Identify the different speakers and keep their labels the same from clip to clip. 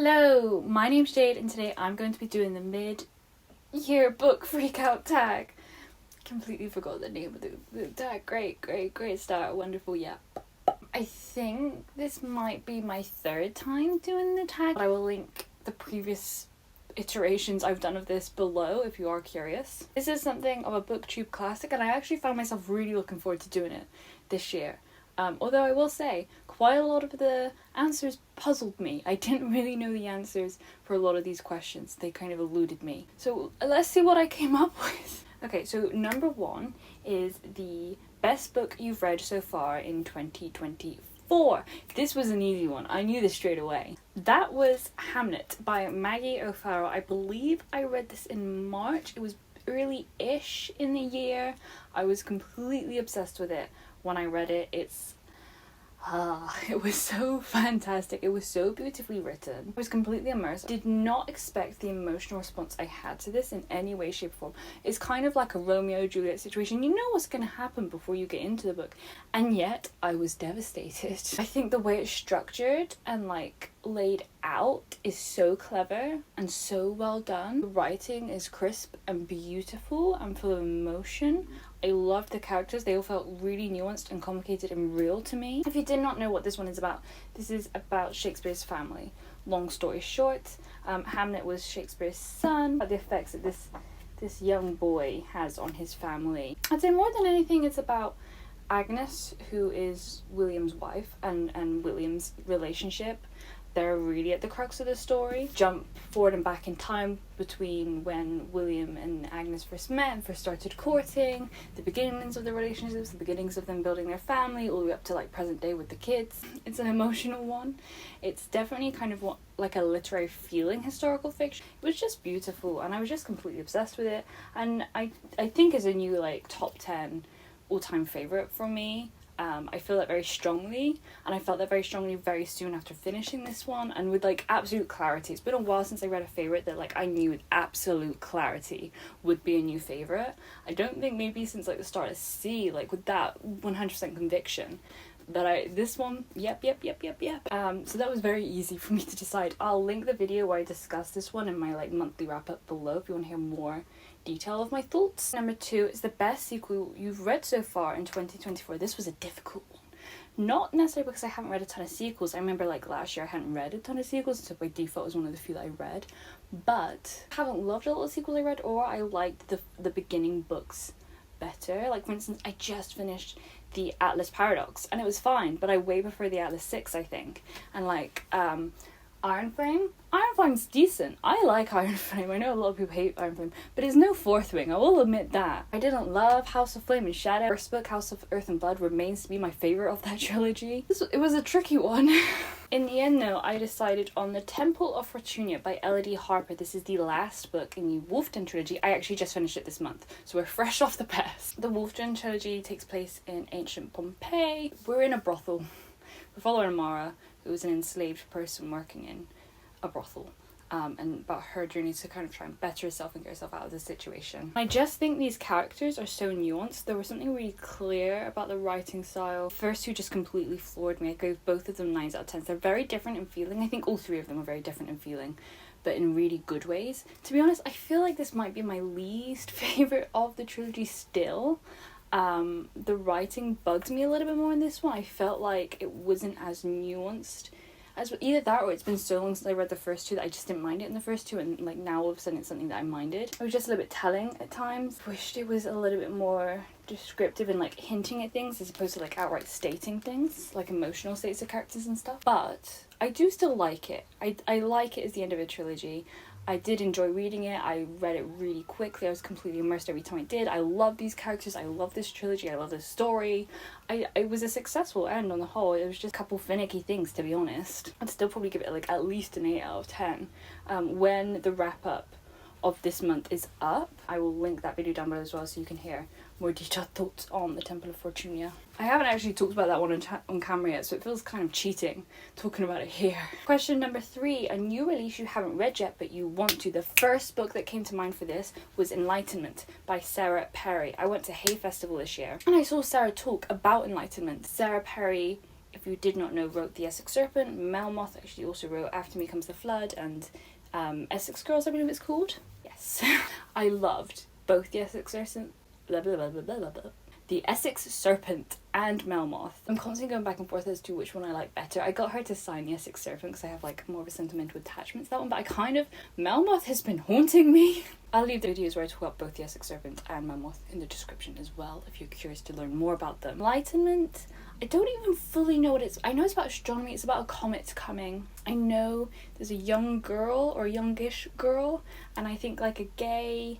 Speaker 1: Hello, my name's Jade and today I'm going to be doing the mid-year book freakout tag. Completely forgot the name of the tag. Great start. Wonderful, yeah. I think this might be my third time doing the tag. I will link the previous iterations I've done of this below if you are curious. This is something of a booktube classic and I actually found myself really looking forward to doing it this year. Although I will say, quite a lot of the answers puzzled me. I didn't really know the answers for a lot of these questions. They kind of eluded me. So let's see what I came up with. Okay, so number one is the best book you've read so far in 2024. This was an easy one. I knew this straight away. That was Hamnet by Maggie O'Farrell. I believe I read this in March. It was early-ish in the year. I was completely obsessed with it when I read it. It was so fantastic. It was so beautifully written. I was completely immersed. Did not expect the emotional response I had to this in any way, shape, or form. It's kind of like a Romeo and Juliet situation. You know what's going to happen before you get into the book. And yet, I was devastated. I think the way it's structured and laid out is so clever and so well done. The writing is crisp and beautiful and full of emotion. I loved the characters. They all felt really nuanced and complicated and real to me. If you did not know what this one is about, this is about Shakespeare's family. Long story short, Hamnet was Shakespeare's son. The effects that this young boy has on his family. I'd say more than anything it's about Agnes, who is William's wife, and William's relationship. They're really at the crux of the story. Jump forward and back in time between when William and Agnes first met and first started courting, the beginnings of the relationships, the beginnings of them building their family, all the way up to present day with the kids. It's an emotional one. It's definitely kind of like a literary feeling historical fiction. It was just beautiful and I was just completely obsessed with it. And I think is a new top 10 all-time favourite for me. I feel that very strongly, and I felt that very strongly very soon after finishing this one, and with absolute clarity. It's been a while since I read a favourite that I knew with absolute clarity would be a new favourite. I don't think maybe since the start of C, with that 100% conviction, that this one, yep. So that was very easy for me to decide. I'll link the video where I discuss this one in my monthly wrap up below if you want to hear more detail of my thoughts. Number two is the best sequel you've read so far in 2024. This was a difficult one. Not necessarily because I haven't read a ton of sequels. I remember last year I hadn't read a ton of sequels, so by default it was one of the few that I read. But I haven't loved a lot of sequels I read, or I liked the beginning books better. For instance, I just finished the Atlas Paradox and it was fine, but I way prefer the Atlas 6, I think. And Iron Flame's decent. I like Iron Flame. I know a lot of people hate Iron Flame, but it's no Fourth Wing, I will admit that. I didn't love House of Flame and Shadow. First book, House of Earth and Blood, remains to be my favourite of that trilogy. It was a tricky one. In the end though, I decided on The Temple of Fortunia by Elodie Harper. This is the last book in the Wolfden trilogy. I actually just finished it this month, so we're fresh off the press. The Wolfden trilogy takes place in ancient Pompeii. We're in a brothel. We're following Amara, who was an enslaved person working in a brothel, and about her journey to kind of try and better herself and get herself out of the situation. I just think these characters are so nuanced. There was something really clear about the writing style. The first two just completely floored me. I gave both of them 9s out of 10. They're very different in feeling. I think all three of them are very different in feeling, but in really good ways. To be honest, I feel like this might be my least favourite of the trilogy still. The writing bugs me a little bit more in this one. I felt like it wasn't as nuanced as either that, or it's been so long since I read the first two that I just didn't mind it in the first two, and now all of a sudden it's something that I minded. It was just a little bit telling at times. Wished it was a little bit more descriptive and hinting at things as opposed to outright stating things, emotional states of characters and stuff. But I do still like it. I like it as the end of a trilogy. I did enjoy reading it. I read it really quickly. I was completely immersed every time I did. I love these characters. I love this trilogy. I love this story. It was a successful end on the whole. It was just a couple finicky things, to be honest. I'd still probably give it at least an 8 out of 10. When the wrap up of this month is up, I will link that video down below as well so you can hear more detailed thoughts on The Temple of Fortunia. I haven't actually talked about that one on camera yet, so it feels kind of cheating talking about it here. Question number 3, a new release you haven't read yet but you want to. The first book that came to mind for this was Enlightenment by Sarah Perry. I went to Hay Festival this year and I saw Sarah talk about Enlightenment. Sarah Perry if you did not know, wrote The Essex Serpent. Melmoth actually also wrote After Me Comes the Flood and Essex Girls, I believe it's called. Yes. I loved both The Essex Serpent, The Essex Serpent and Melmoth. I'm constantly going back and forth as to which one I like better. I got her to sign The Essex Serpent because I have like more of a sentimental attachment to that one, but Melmoth has been haunting me. I'll leave the videos where I talk about both The Essex Serpent and Melmoth in the description as well if you're curious to learn more about them. Enlightenment, I don't even fully know what I know it's about astronomy, it's about a comet coming. I know there's a young girl or youngish girl, and I think like a gay,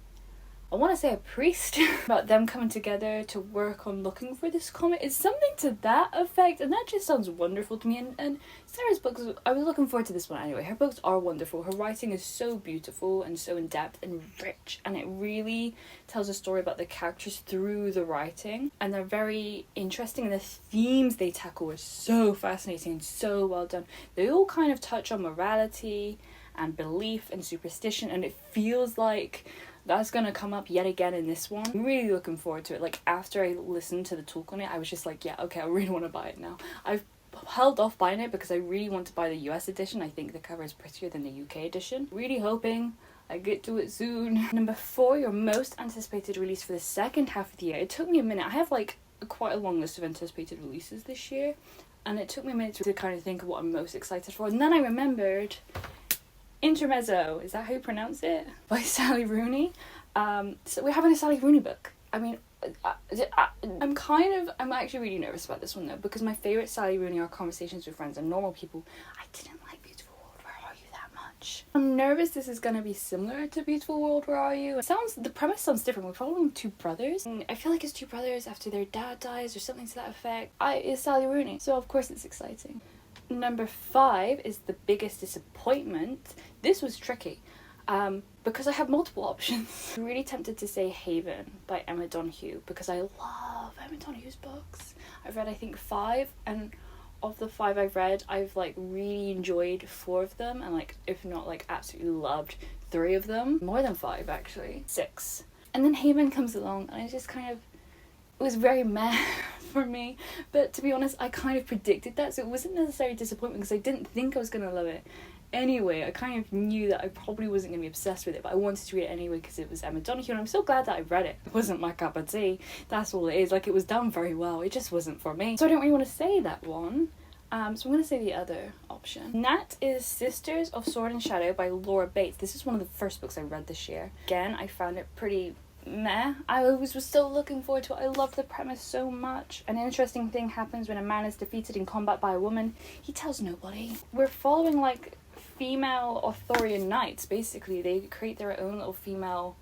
Speaker 1: I want to say a priest, about them coming together to work on looking for this comet. It's something to that effect, and that just sounds wonderful to me. And Sarah's books, I was looking forward to this one anyway. Her books are wonderful. Her writing is so beautiful and so in-depth and rich, and it really tells a story about the characters through the writing, and they're very interesting, and the themes they tackle are so fascinating and so well done. They all kind of touch on morality and belief and superstition, and it feels like that's gonna come up yet again in this one. I'm really looking forward to it. Like, after I listened to the talk on it, I was just like, yeah, okay, I really want to buy it now. I've held off buying it because I really want to buy the US edition. I think the cover is prettier than the UK edition. Really hoping I get to it soon. Number 4, your most anticipated release for the second half of the year. It took me a minute. I have like quite a long list of anticipated releases this year, and it took me a minute to kind of think of what I'm most excited for, and then I remembered Intermezzo, is that how you pronounce it? By Sally Rooney. So we're having a Sally Rooney book. I mean, I'm actually really nervous about this one though, because my favourite Sally Rooney are Conversations with Friends and Normal People. I didn't like Beautiful World, Where Are You that much. I'm nervous this is going to be similar to Beautiful World, Where Are You. The premise sounds different. We're following 2 brothers. And I feel like it's 2 brothers after their dad dies or something to that effect. It's Sally Rooney, so of course it's exciting. Number 5 is The Biggest Disappointment. This was tricky because I have multiple options. I'm really tempted to say Haven by Emma Donoghue because I love Emma Donoghue's books. I've read I think 5, and of the 5 I've read, I've like really enjoyed 4 of them, and like if not like absolutely loved 3 of them. More than 5 actually. 6. And then Haven comes along and I just kind of, it was very meh for me, but to be honest I kind of predicted that, so it wasn't necessarily disappointment because I didn't think I was going to love it anyway. I kind of knew that I probably wasn't going to be obsessed with it, but I wanted to read it anyway because it was Emma Donoghue, and I'm so glad that I read it. It wasn't my cup of tea, that's all it is. Like, it was done very well, it just wasn't for me, so I don't really want to say that one. So I'm going to say the other option. And that is Sisters of Sword and Shadow by Laura Bates. This is one of the first books I read this year. Again, I found it pretty meh. I was still looking forward to it. I loved the premise so much. An interesting thing happens when a man is defeated in combat by a woman. He tells nobody. We're following like female Arthurian knights, basically. They create their own little female,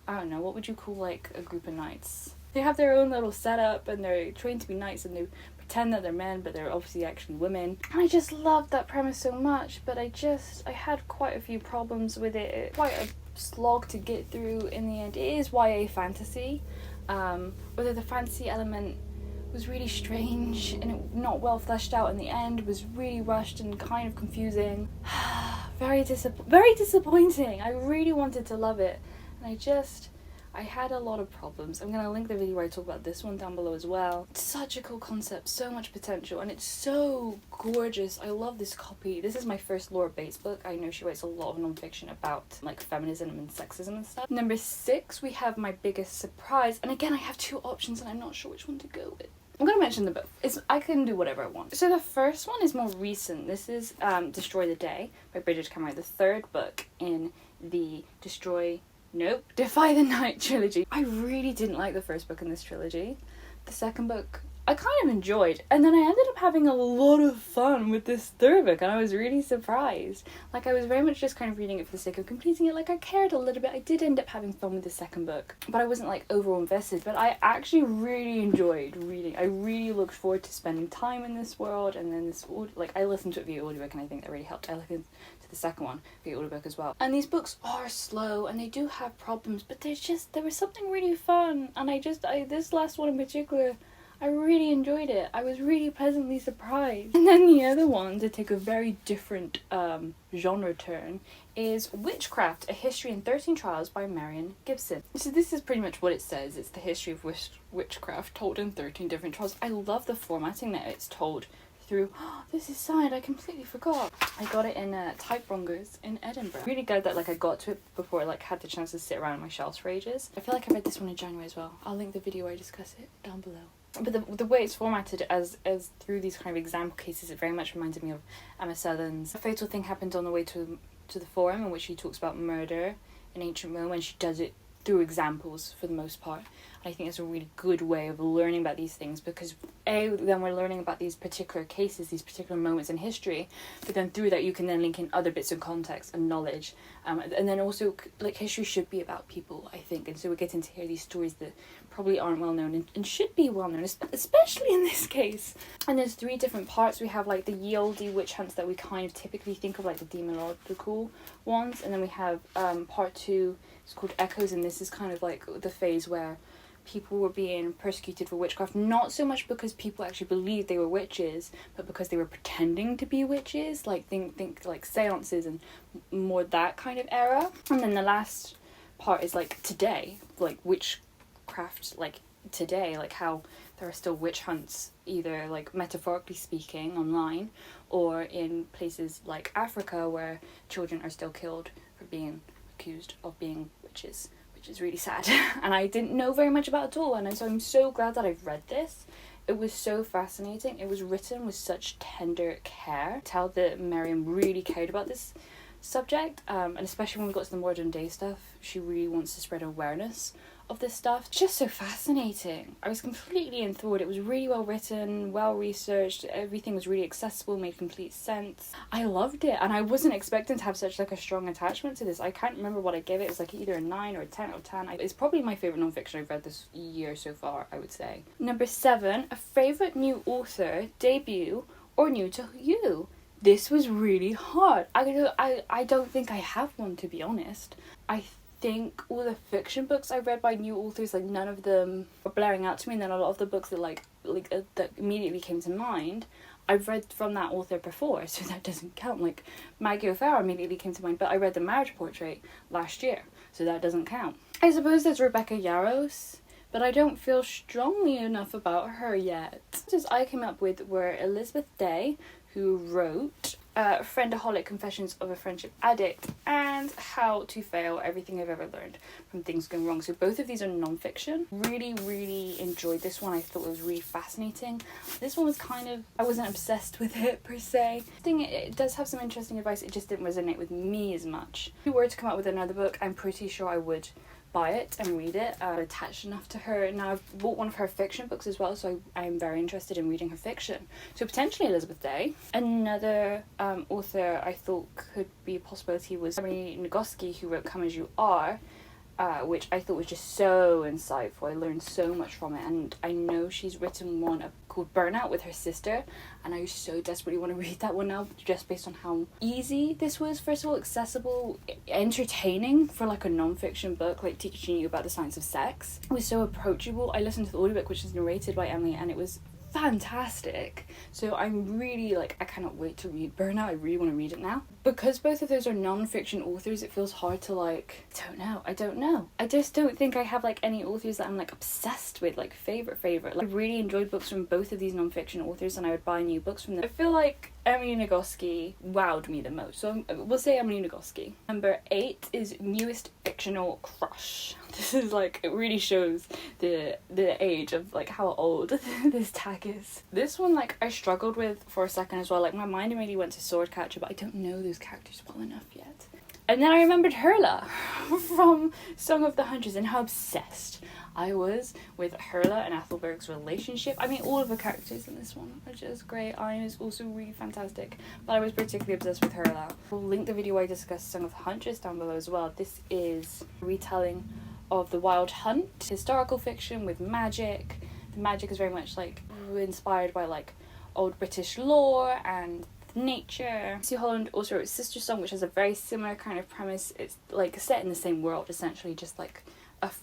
Speaker 1: I don't know, what would you call like a group of knights? They have their own little setup and they're trained to be knights, and they pretend that they're men but they're obviously actually women. And I just loved that premise so much, but I had quite a few problems with it. Quite a slog to get through in the end. It is YA fantasy, whether the fantasy element was really strange and not well fleshed out in the end, was really rushed and kind of confusing. very disappointing. I really wanted to love it, and I had a lot of problems. I'm going to link the video where I talk about this one down below as well. It's such a cool concept, so much potential, and it's so gorgeous. I love this copy. This is my first Laura Bates book. I know she writes a lot of non-fiction about like feminism and sexism and stuff. Number 6, we have My Biggest Surprise, and again I have 2 options and I'm not sure which one to go with. I'm going to mention them both. I can do whatever I want. So the first one is more recent. This is Destroy the Day by Bridget Cameron, the 3rd book in the Defy the Night trilogy. I really didn't like the first book in this trilogy. The second book I kind of enjoyed, and then I ended up having a lot of fun with this 3rd book, and I was really surprised. Like, I was very much just kind of reading it for the sake of completing it. Like, I cared a little bit. I did end up having fun with the second book, but I wasn't like overall invested. But I actually really enjoyed reading. I really looked forward to spending time in this world, and then I listened to it via audiobook, and I think that really helped. I listened to the second one via audiobook as well. And these books are slow, and they do have problems, but there was something really fun, and this last one in particular, I really enjoyed it. I was really pleasantly surprised. And then the other one, to take a very different genre turn, is Witchcraft, A History in 13 Trials by Marian Gibson. So this is pretty much what it says. It's the history of witchcraft told in 13 different trials. I love the formatting that it's told through. Oh, this is signed, I completely forgot. I got it in Typewrongers in Edinburgh. Really glad that like I got to it before I like had the chance to sit around my shelves for ages. I feel like I read this one in January as well. I'll link the video where I discuss it down below. But the way it's formatted as through these kind of example cases, it very much reminded me of Emma Southern's A Fatal Thing Happened on the Way to the Forum, in which she talks about murder in ancient Rome, and she does it through examples for the most part. And I think it's a really good way of learning about these things, because then we're learning about these particular cases, these particular moments in history, but then through that you can then link in other bits of context and knowledge, and then also like history should be about people, I think, and so we're getting to hear these stories that probably aren't well known and should be well known, especially in this case. And there's 3 different parts. We have like the ye olde witch hunts that we kind of typically think of, like the demonological ones, and then we have part 2. It's called Echoes, and this is kind of like the phase where people were being persecuted for witchcraft, not so much because people actually believed they were witches, but because they were pretending to be witches, like think like seances and more that kind of era. And then the last part is like today, like witchcraft, like today, like how there are still witch hunts, either like metaphorically speaking online, or in places like Africa where children are still killed for being accused of being witches, which is really sad. And I didn't know very much about it at all, and so I'm so glad that I've read this. It was so fascinating. It was written with such tender care. Tell that Miriam really cared about this subject, and especially when we got to the modern day stuff, she really wants to spread awareness of this stuff. It's just so fascinating. I was completely enthralled. It was really well written, well researched, everything was really accessible, made complete sense. I loved it, and I wasn't expecting to have such like a strong attachment to this. I can't remember what I gave it. It was like either a 9 or a 10 out of 10. It's probably my favourite non-fiction I've read this year so far, I would say. Number 7, a favourite new author, debut, or new to you. This was really hard. I don't think I have one, to be honest. I think all the fiction books I read by new authors, like none of them were blaring out to me, and then a lot of the books that that immediately came to mind, I've read from that author before, so that doesn't count. Like Maggie O'Farrell immediately came to mind, but I read The Marriage Portrait last year, so that doesn't count. I suppose there's Rebecca Yarros, but I don't feel strongly enough about her yet. Just I came up with were Elizabeth Day, who wrote Friendaholic Confessions of a Friendship Addict and How to Fail Everything I've Ever Learned from Things Going Wrong. So both of these are non-fiction. Really enjoyed this one. I thought it was really fascinating. This one was kind of, I wasn't obsessed with it per se. I think it does have some interesting advice, it just didn't resonate with me as much. If you were to come out with another book, I'm pretty sure I would buy it and read it. Attached enough to her. Now I've bought one of her fiction books as well, so I'm very interested in reading her fiction. So potentially Elizabeth Day. Another author I thought could be a possibility was Emily Nagoski, who wrote Come As You Are, which I thought was just so insightful. I learned so much from it, and I know she's written one called Burnout with her sister, and I so desperately want to read that one now, just based on how easy this was. First of all, accessible, entertaining for like a non-fiction book, like teaching you about the science of sex. It was so approachable. I listened to the audiobook, which is narrated by Emily, and it was fantastic. So I'm really like, I cannot wait to read Burnout. I really want to read it now. Because both of those are non-fiction authors, it feels hard to like, I don't know. I just don't think I have like any authors that I'm like obsessed with, like favorite. Like I really enjoyed books from both of these non-fiction authors, and I would buy new books from them. I feel like Emily Nagoski wowed me the most, so we'll say Emily Nagoski. Number 8 is newest fictional crush. This is like, it really shows the age of like how old this tag is. This one like I struggled with for a second as well. Like my mind immediately went to Swordcatcher, but I don't know those characters well enough yet. And then I remembered Hurla from Song of the Hunters and how obsessed I was with Hurla and Ethelberg's relationship. I mean, all of the characters in this one are just great. Ian is also really fantastic, but I was particularly obsessed with Hurla. We'll link the video where I discussed Song of the Hunters down below as well. This is a retelling of The Wild Hunt, historical fiction with magic. The magic is very much like inspired by like old British lore and nature. Sue Holland also wrote Sister Song, which has a very similar kind of premise. It's like set in the same world, essentially, just like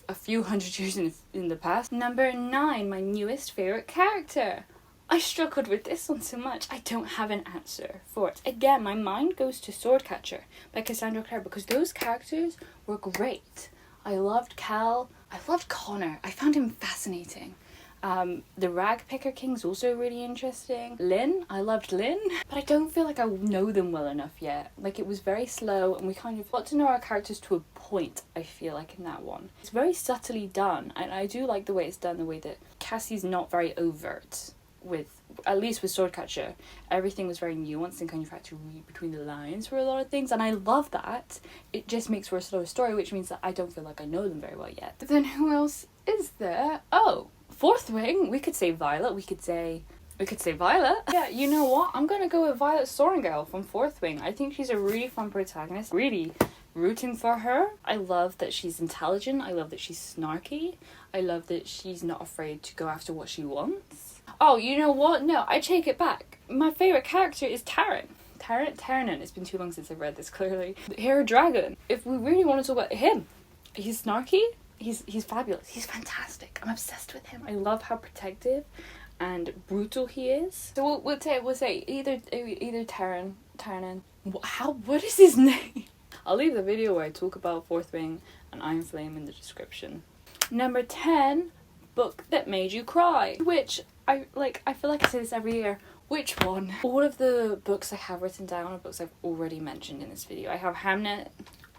Speaker 1: a few hundred years in the past. Number 9, my newest favourite character. I struggled with this one so much. I don't have an answer for it. Again, my mind goes to Swordcatcher by Cassandra Clare, because those characters were great. I loved Cal. I loved Connor. I found him fascinating. The Rag Picker King's also really interesting. Lynn, I loved Lynn, but I don't feel like I know them well enough yet. Like, it was very slow, and we kind of got to know our characters to a point, I feel like, in that one. It's very subtly done, and I do like the way it's done, the way that Cassie's not very overt with, at least with Swordcatcher. Everything was very nuanced and kind of had to read between the lines for a lot of things, and I love that. It just makes for a slower story, which means that I don't feel like I know them very well yet. But then who else is there? Oh, Fourth Wing. We could say Violet. We could say Violet. Yeah, you know what? I'm gonna go with Violet Sorrengail from Fourth Wing. I think she's a really fun protagonist. Really rooting for her. I love that she's intelligent. I love that she's snarky. I love that she's not afraid to go after what she wants. Oh, you know what? No, I take it back. My favourite character is Taryn. Taryn. It's been too long since I've read this, clearly. Hero Dragon. If we really want to talk about him, he's snarky. He's fabulous. He's fantastic. I'm obsessed with him. I love how protective and brutal he is. So we'll say either Taryn. What is his name? I'll leave the video where I talk about Fourth Wing and Iron Flame in the description. Number 10, book that made you cry. Which I feel like I say this every year. Which one? All of the books I have written down are books I've already mentioned in this video. I have Hamnet,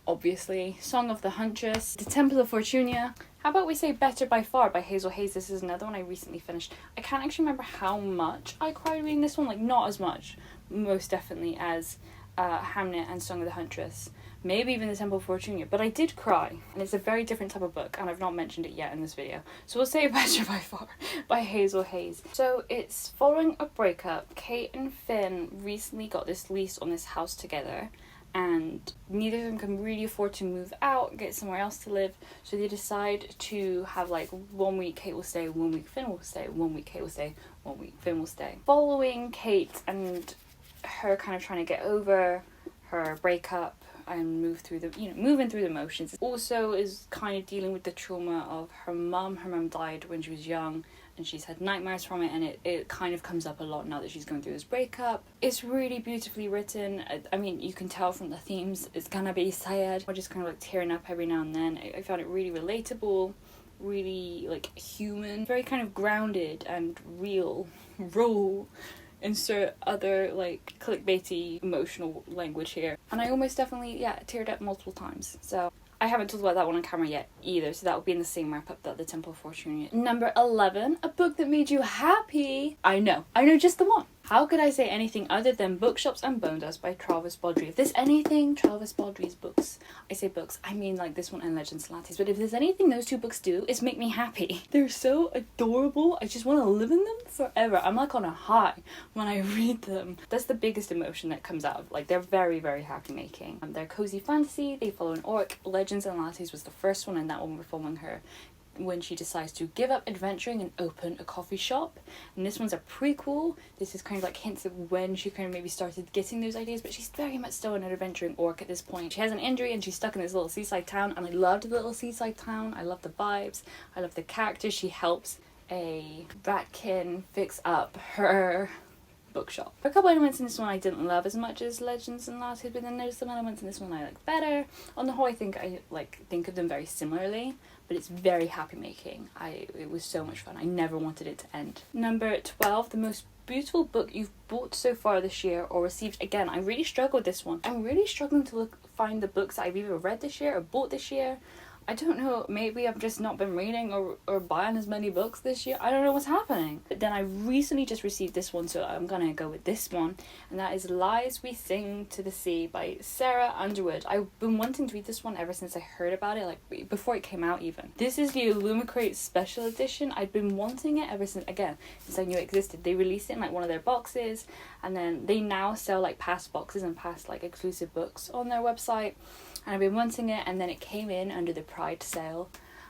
Speaker 1: obviously, Song of the Huntress, The Temple of Fortunia. How about we say Better by Far by Hazel Hayes? This is another one I recently finished. I can't actually remember how much I cried reading this one. Like, not as much, most definitely, as Hamnet and Song of the Huntress. Maybe even The Temple of Fortunia, but I did cry. And it's a very different type of book, and I've not mentioned it yet in this video. So we'll say Better by Far by Hazel Hayes. So it's following a breakup. Kate and Finn recently got this lease on this house together, and neither of them can really afford to move out, get somewhere else to live, so they decide to have like 1 week Kate will stay, 1 week Finn will stay, 1 week Kate will stay, 1 week Finn will stay. Following Kate and her kind of trying to get over her breakup and moving through the motions. Also is kind of dealing with the trauma of her mum. Her mum died when she was young, and she's had nightmares from it, and it kind of comes up a lot now that she's going through this breakup. It's really beautifully written. I mean, you can tell from the themes it's gonna be sad. We're just kind of like tearing up every now and then. I found it really relatable, really like human, very kind of grounded and real, raw. Insert other like clickbaity emotional language here. And I almost definitely, teared up multiple times. So I haven't talked about that one on camera yet either, so that will be in the same wrap-up that The Temple of Fortune. Number 11, a book that made you happy. I know just the one. How could I say anything other than Bookshops and Bone Dust by Travis Baldry? If there's anything Travis Baldry's books, I say books, I mean like this one and Legends Lattes, but if there's anything those two books do, it's make me happy. They're so adorable. I just want to live in them forever. I'm like on a high when I read them. That's the biggest emotion that comes out of, like, they're very, very happy making. They're cozy fantasy, they follow an orc. Legends and Lattes was the first one, and that one we're following her when she decides to give up adventuring and open a coffee shop. And this one's a prequel. This is kind of like hints of when she kind of maybe started getting those ideas, but she's very much still an adventuring orc at this point. She has an injury and she's stuck in this little seaside town, and I loved the little seaside town. I love the vibes. I love the characters. She helps a ratkin fix up her bookshop. A couple elements in this one I didn't love as much as Legends and Lattes, but then there's some elements in this one I like better. On the whole, I think of them very similarly, but it's very happy making. It was so much fun. I never wanted it to end. Number 12, the most beautiful book you've bought so far this year or received. Again, I really struggled with this one. I'm really struggling to find the books that I've either read this year or bought this year. I don't know, maybe I've just not been reading or buying as many books this year. I don't know what's happening. But then I recently just received this one, so I'm gonna go with this one. And that is Lies We Sing to the Sea by Sarah Underwood. I've been wanting to read this one ever since I heard about it, like before it came out even. This is the Illumicrate special edition. I'd been wanting it ever since I knew it existed. They released it in like one of their boxes, and then they now sell like past boxes and past like exclusive books on their website. And I've been wanting it, and then it came in under the Pride sale,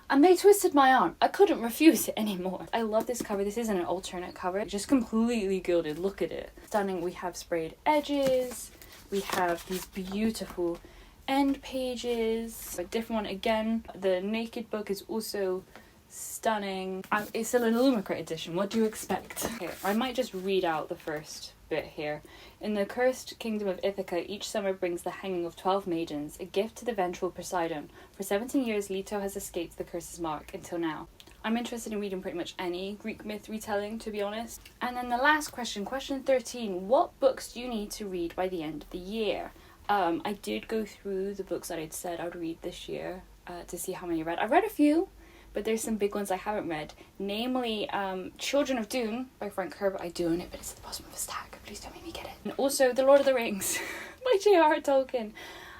Speaker 1: and they twisted my arm. I couldn't refuse it anymore. I love this cover. This isn't an alternate cover. It's just completely gilded. Look at it. Stunning. We have sprayed edges. We have these beautiful end pages. A different one again. The naked book is also stunning. It's still an Illumicrate edition. What do you expect? Okay, I might just read out the first bit here. In the cursed kingdom of Ithaca, each summer brings the hanging of 12 maidens, a gift to the vengeful Poseidon. For 17 years, Leto has escaped the curse's mark, until now. I'm interested in reading pretty much any Greek myth retelling, to be honest. And then the last question, question 13, what books do you need to read by the end of the year? I did go through the books that I'd said I would read this year to see how many I read. I've read a few, but there's some big ones I haven't read. Namely, Children of Dune by Frank Herbert. I do own it, but it's at the bottom of his tag. Please don't make me get it. And also The Lord of the Rings by J.R.R. Tolkien.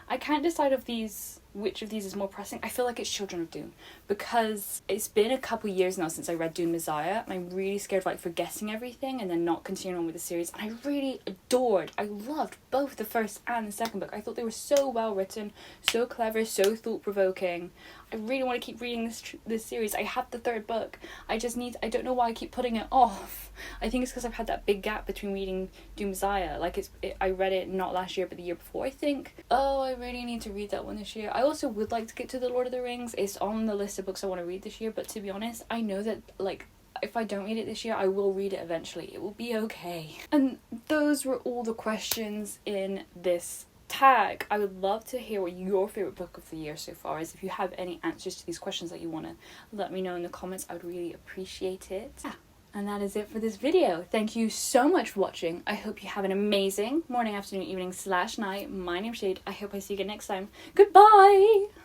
Speaker 1: I can't decide which of these is more pressing. I feel like it's Children of Dune, because it's been a couple years now since I read Dune Messiah, and I'm really scared of like forgetting everything and then not continuing on with the series. And I really I loved both the first and the second book. I thought they were so well written, so clever, so thought-provoking. I really want to keep reading this series. I have the third book. I don't know why I keep putting it off. I think it's because I've had that big gap between reading Dune Messiah. Like I read it not last year but the year before, I think. Oh, I really need to read that one this year. I also would like to get to The Lord of the Rings. It's on the list of books I want to read this year, but to be honest, I know that like if I don't read it this year, I will read it eventually. It will be okay. And those were all the questions in this tag. I would love to hear what your favourite book of the year so far is. If you have any answers to these questions that you want to let me know in the comments, I would really appreciate it. Yeah. And that is it for this video. Thank you so much for watching. I hope you have an amazing morning, afternoon, evening / night. My name's Shade. I hope I see you again next time. Goodbye!